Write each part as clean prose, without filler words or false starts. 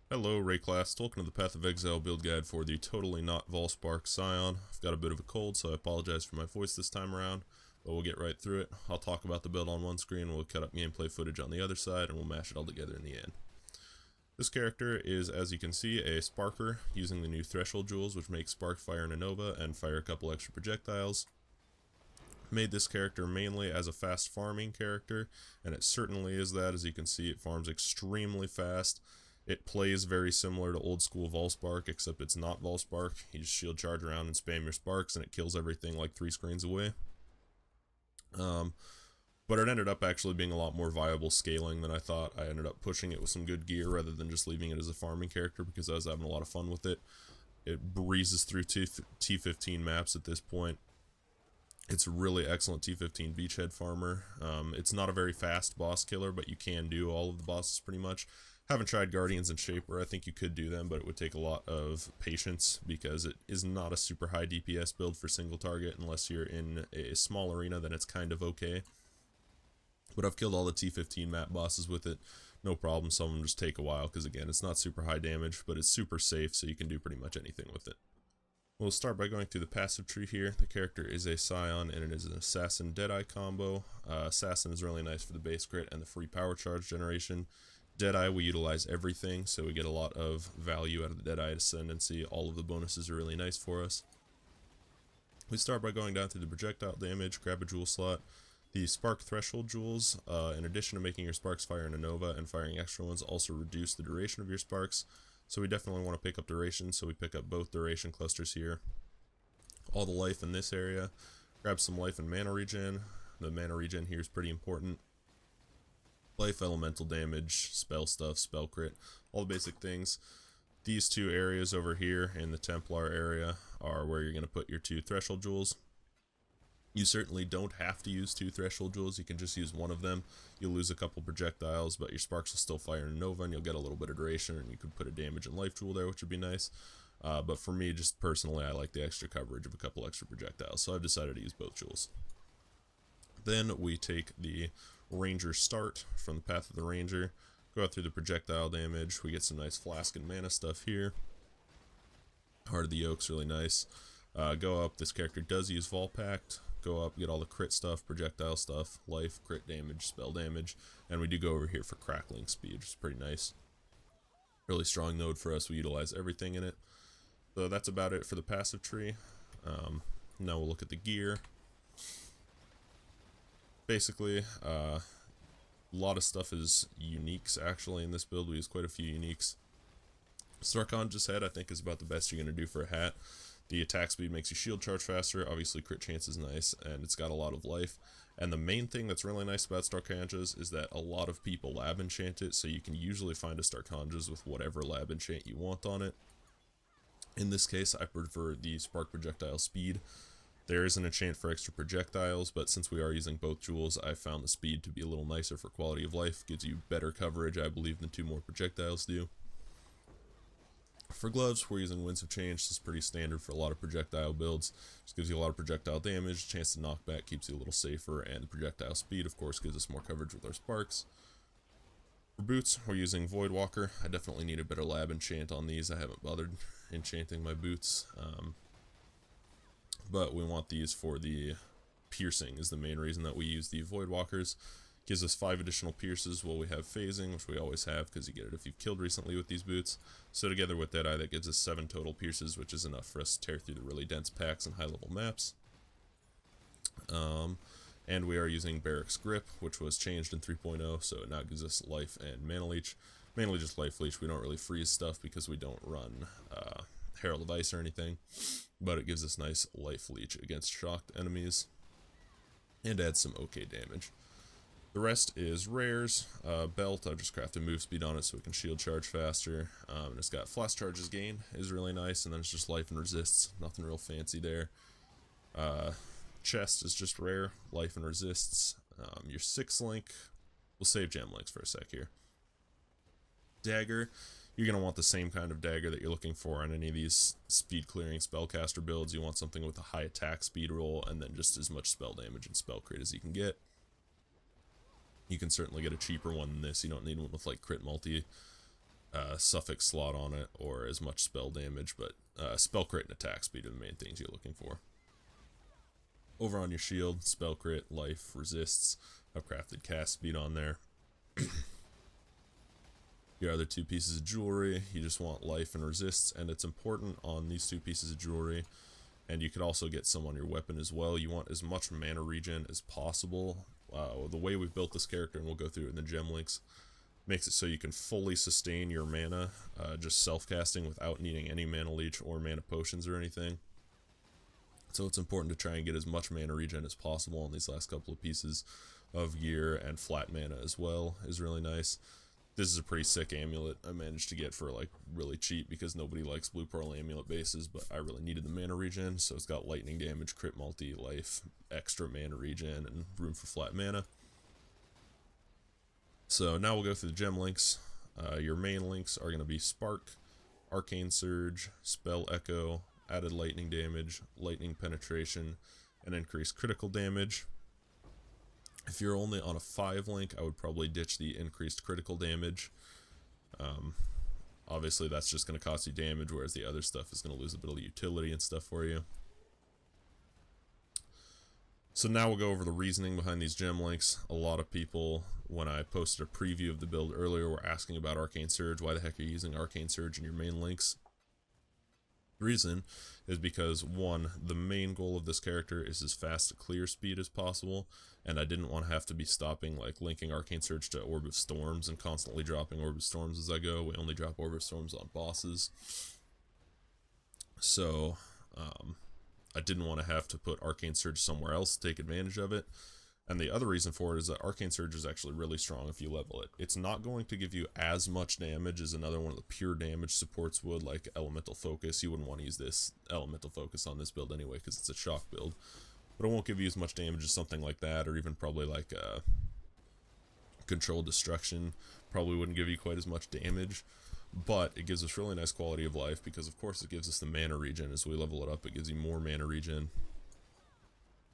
Hello, Rayclass. Welcome to the Path of Exile build guide for the totally not Volspark Scion. I've got a bit of a cold, so I apologize for my voice this time around, but we'll get right through it. I'll talk about the build on one screen, we'll cut up gameplay footage on the other side, and we'll mash it all together in the end. This character is, as you can see, a Sparker, using the new Threshold Jewels, which make Spark, Fire, and a Nova, and fire a couple extra projectiles. Made this character mainly as a fast farming character, and it certainly is that. As you can see, it farms extremely fast. It plays very similar to old school Volspark, except it's not Volspark. You just shield charge around and spam your sparks, and it kills everything like 3 screens away. But it ended up actually being a lot more viable scaling than I thought. I ended up pushing it with some good gear rather than just leaving it as a farming character because I was having a lot of fun with it. It breezes through T15 maps at this point. It's a really excellent T15 beachhead farmer. It's not a very fast boss killer, but you can do all of the bosses pretty much. Haven't tried Guardians and Shaper. I think you could do them, but it would take a lot of patience because it is not a super high DPS build for single target. Unless you're in a small arena, then it's kind of okay. But I've killed all the T15 map bosses with it. No problem. Some of them just take a while because, again, it's not super high damage, but it's super safe, so you can do pretty much anything with it. We'll start by going through the passive tree here. The character is a Scion, and it is an Assassin Deadeye combo. Assassin is really nice for the base crit and the free power charge generation. Deadeye, we utilize everything, so we get a lot of value out of the Deadeye Ascendancy. All of the bonuses are really nice for us. We start by going down through the projectile damage, grab a jewel slot. The Spark Threshold Jewels, in addition to making your sparks fire in a Nova and firing extra ones, also reduce the duration of your sparks. So we definitely want to pick up duration, so we pick up both duration clusters here. All the life in this area. Grab some life and mana regen. The mana regen here is pretty important. Life, elemental damage, spell stuff, spell crit, all the basic things. These two areas over here in the Templar area are where you're going to put your 2 Threshold Jewels. You certainly don't have to use 2 Threshold Jewels, you can just use one of them. You'll lose a couple projectiles, but your sparks will still fire in a Nova, and you'll get a little bit of duration, and you could put a damage and life jewel there, which would be nice. But for me, just personally, I like the extra coverage of a couple extra projectiles, so I've decided to use both jewels. Then we take the Ranger Start from the Path of the Ranger, go out through the projectile damage, we get some nice Flask and mana stuff here. Heart of the Oak's really nice. Go up, this character does use Vaal Pact. Go up, get all the crit stuff, projectile stuff, life, crit damage, spell damage, and we do go over here for crackling speed, which is pretty nice. Really strong node for us, we utilize everything in it. So that's about it for the passive tree. Now we'll look at the gear. Basically, a lot of stuff is uniques actually in this build. We use quite a few uniques. Starconja's head I think is about the best you're going to do for a hat. The attack speed makes you shield charge faster, obviously crit chance is nice, and it's got a lot of life. And the main thing that's really nice about Starconja's is that a lot of people lab enchant it, so you can usually find a Starconja's with whatever lab enchant you want on it. In this case, I prefer the Spark Projectile Speed. There is an enchant for extra projectiles, but since we are using both jewels, I found the speed to be a little nicer for quality of life. Gives you better coverage, I believe, than 2 more projectiles do. For gloves, we're using Winds of Change. This is pretty standard for a lot of projectile builds. Just gives you a lot of projectile damage, chance to knock back keeps you a little safer, and the projectile speed, of course, gives us more coverage with our sparks. For boots, we're using Voidwalker. I definitely need a better lab enchant on these. I haven't bothered enchanting my boots. But we want these for the piercing is the main reason that we use the Voidwalkers. Gives us 5 additional pierces while we have phasing, which we always have because you get it if you've killed recently with these boots. So together with Deadeye, that gives us 7 total pierces, which is enough for us to tear through the really dense packs and high level maps. And we are using Barrack's Grip, which was changed in 3.0, so it now gives us life and mana leech. Mainly just life leech. We don't really freeze stuff because we don't run Herald of Ice or anything, but it gives us nice life leech against shocked enemies and adds some okay damage. The rest is rares. Belt, I've just crafted move speed on it so it can shield charge faster. And it's got flash charges gain, is really nice, and then it's just life and resists. Nothing real fancy there. Chest is just rare, life and resists. Your 6 link, we'll save gem links for a sec here. Dagger, you're going to want the same kind of dagger that you're looking for on any of these speed clearing spellcaster builds. You want something with a high attack speed roll and then just as much spell damage and spell crit as you can get. You can certainly get a cheaper one than this. You don't need one with like crit multi. suffix slot on it or as much spell damage, but spell crit and attack speed are the main things you're looking for. Over on your shield, spell crit, life, resists. I've crafted cast speed on there. Your other two pieces of jewelry, you just want life and resists, and it's important on these two pieces of jewelry, and you could also get some on your weapon as well. You want as much mana regen as possible. The way we've built this character, and we'll go through it in the gem links, makes it so you can fully sustain your mana, just self-casting without needing any mana leech or mana potions or anything. So it's important to try and get as much mana regen as possible on these last couple of pieces of gear, and flat mana as well is really nice. This is a pretty sick amulet I managed to get for like really cheap because nobody likes blue pearl amulet bases, but I really needed the mana regen, so it's got lightning damage, crit multi, life, extra mana regen, and room for flat mana. So now we'll go through the gem links. Your main links are going to be Spark, Arcane Surge, Spell Echo, added lightning damage, lightning penetration, and increased critical damage. If you're only on a 5 link, I would probably ditch the increased critical damage. Obviously that's just going to cost you damage, whereas the other stuff is going to lose a bit of utility and stuff for you. So now we'll go over the reasoning behind these gem links. A lot of people, when I posted a preview of the build earlier, were asking about Arcane Surge. Why the heck are you using Arcane Surge in your main links? The reason is because, one, the main goal of this character is as fast a clear speed as possible, and I didn't want to have to be stopping, like, linking Arcane Surge to Orb of Storms and constantly dropping Orb of Storms as I go. We only drop Orb of Storms on bosses. So, I didn't want to have to put Arcane Surge somewhere else to take advantage of it. And the other reason for it is that Arcane Surge is actually really strong if you level it. It's not going to give you as much damage as another one of the pure damage supports would, like Elemental Focus. You wouldn't want to use this Elemental Focus on this build anyway because it's a shock build. But it won't give you as much damage as something like that, or even probably like Controlled Destruction. Probably wouldn't give you quite as much damage. But it gives us really nice quality of life because, of course, it gives us the mana regen. As we level it up, it gives you more mana regen.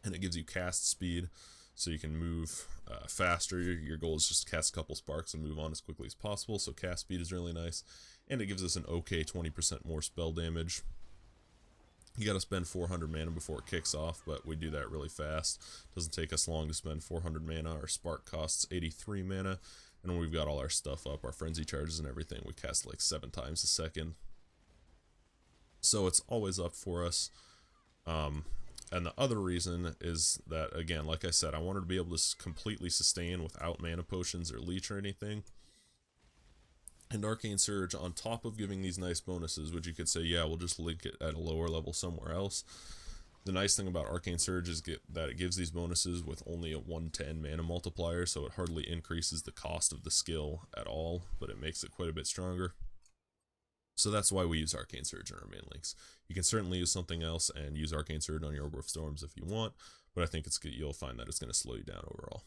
And it gives you cast speed, so you can move faster. Your goal is just to cast a couple sparks and move on as quickly as possible, so cast speed is really nice. And it gives us an okay 20% more spell damage. You gotta spend 400 mana before it kicks off, but we do that really fast. Doesn't take us long to spend 400 mana. Our spark costs 83 mana. And when we've got all our stuff up, our frenzy charges and everything, we cast like 7 times a second. So it's always up for us. And the other reason is that, again, like I said, I wanted to be able to completely sustain without mana potions or leech or anything. And Arcane Surge, on top of giving these nice bonuses, which you could say, yeah, we'll just link it at a lower level somewhere else. The nice thing about Arcane Surge is that it gives these bonuses with only a 110 mana multiplier, so it hardly increases the cost of the skill at all, but it makes it quite a bit stronger. So that's why we use Arcane Surge in our main links. You can certainly use something else and use Arcane Surge on your Orb of Storms if you want, but I think it's good. You'll find that it's going to slow you down overall.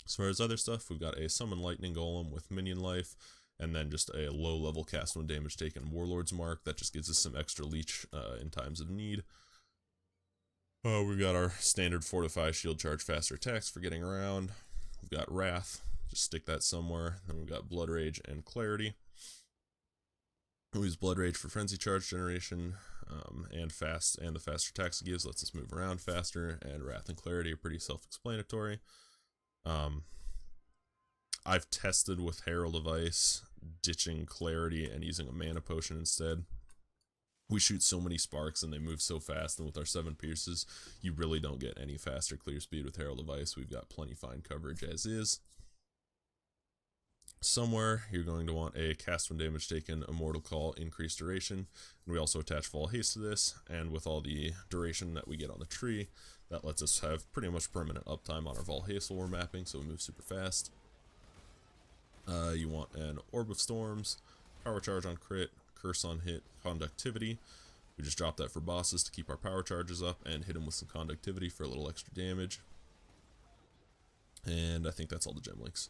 As far as other stuff, we've got a Summon Lightning Golem with minion life, and then just a low level cast when damage taken Warlord's Mark. That just gives us some extra leech in times of need. We've got our standard Fortify, Shield Charge, Faster Attacks for getting around. We've got Wrath, just stick that somewhere. Then we've got Blood Rage and Clarity. We use Blood Rage for Frenzy Charge generation, and the faster attacks it gives lets us move around faster, and Wrath and Clarity are pretty self-explanatory. I've tested with Herald of Ice, ditching Clarity and using a mana potion instead. We shoot so many sparks and they move so fast, and with our 7 pierces, you really don't get any faster clear speed with Herald of Ice. We've got plenty fine coverage as is. Somewhere, you're going to want a cast when damage taken, Immortal Call, increased duration, and we also attach Fall Haste to this, and with all the duration that we get on the tree, that lets us have pretty much permanent uptime on our Vaal Haste while we're mapping, so we move super fast. You want an Orb of Storms, Power Charge on crit, Curse on hit, Conductivity. We just drop that for bosses to keep our power charges up and hit them with some Conductivity for a little extra damage. And I think that's all the gem links.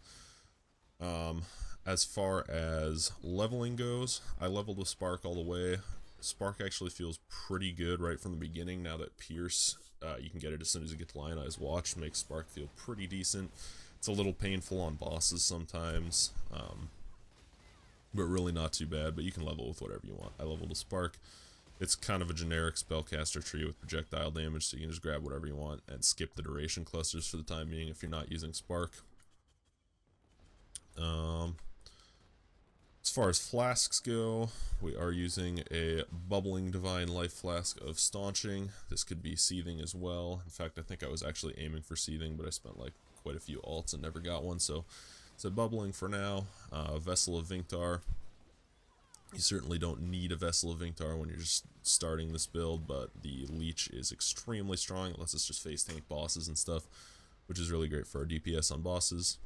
As far as leveling goes, I leveled with Spark all the way. Spark actually feels pretty good right from the beginning. Now that Pierce, you can get it as soon as you get the Lionized Watch, makes Spark feel pretty decent. It's a little painful on bosses sometimes. but really not too bad. But you can level with whatever you want. I leveled a Spark. It's kind of a generic spellcaster tree with projectile damage, so you can just grab whatever you want and skip the duration clusters for the time being if you're not using Spark. As far as flasks go, we are using a bubbling divine life flask of staunching. This could be seething as well. In fact, I think I was actually aiming for seething, but I spent like quite a few alts and never got one, so it's a bubbling for now. Vessel of Vinctar. You certainly don't need a Vessel of Vinctar when you're just starting this build, but the leech is extremely strong. It lets us just face tank bosses and stuff, which is really great for our DPS on bosses.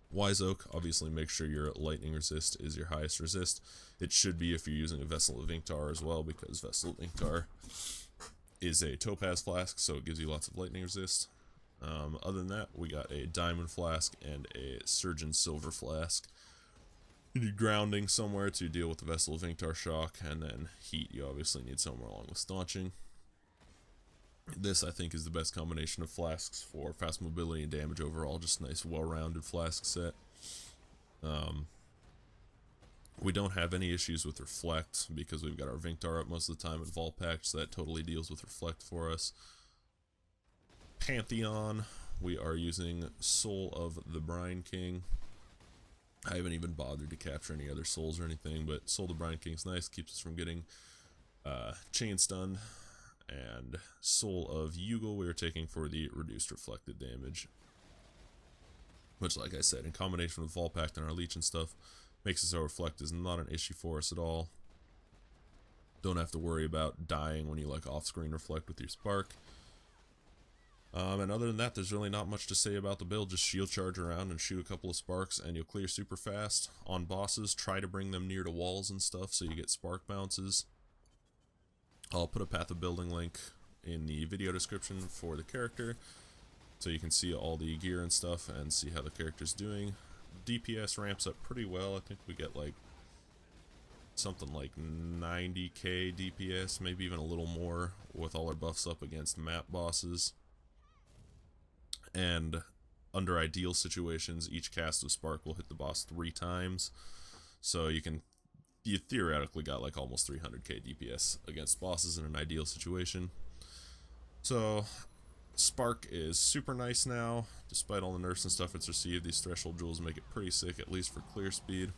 Wise Oak, obviously make sure your lightning resist is your highest resist. It should be if you're using a Vessel of Vinctar as well, because Vessel of Vinctar is a topaz flask, so it gives you lots of lightning resist. Other than that, we got a diamond flask and a surgeon silver flask. You need grounding somewhere to deal with the Vessel of Vinctar shock, and then heat you obviously need somewhere along with staunching. This, I think, is the best combination of flasks for fast mobility and damage overall. Just a nice, well-rounded flask set. We don't have any issues with Reflect because we've got our Vinctar up most of the time in Vaal Pact, so that totally deals with Reflect for us. Pantheon, we are using Soul of the Brine King. I haven't even bothered to capture any other souls or anything, but Soul of the Brine King's nice, keeps us from getting chain stunned. And Soul of Yugal we are taking for the reduced reflected damage. Which, like I said, in combination with Vaal Pact and our Leech and stuff, makes it so Reflect is not an issue for us at all. Don't have to worry about dying when you like off-screen Reflect with your Spark. And other than that, there's really not much to say about the build. Just shield charge around and shoot a couple of sparks and you'll clear super fast. On bosses, try to bring them near to walls and stuff so you get spark bounces. I'll put a Path of Building link in the video description for the character so you can see all the gear and stuff and see how the character's doing. DPS ramps up pretty well. I think we get like something like 90k DPS, maybe even a little more with all our buffs up against map bosses. And under ideal situations, each cast of Spark will hit the boss 3 times. So you theoretically got like almost 300k DPS against bosses in an ideal situation. So Spark is super nice now. Despite all the nerfs and stuff it's received, these threshold jewels make it pretty sick, at least for clear speed.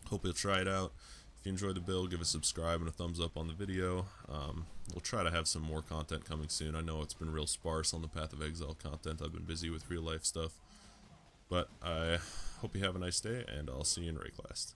Hope you'll try it out. If you enjoyed the build, give a subscribe and a thumbs up on the video. We'll try to have some more content coming soon. I know it's been real sparse on the Path of Exile content. I've been busy with real life stuff. But I hope you have a nice day, and I'll see you in Rayclast.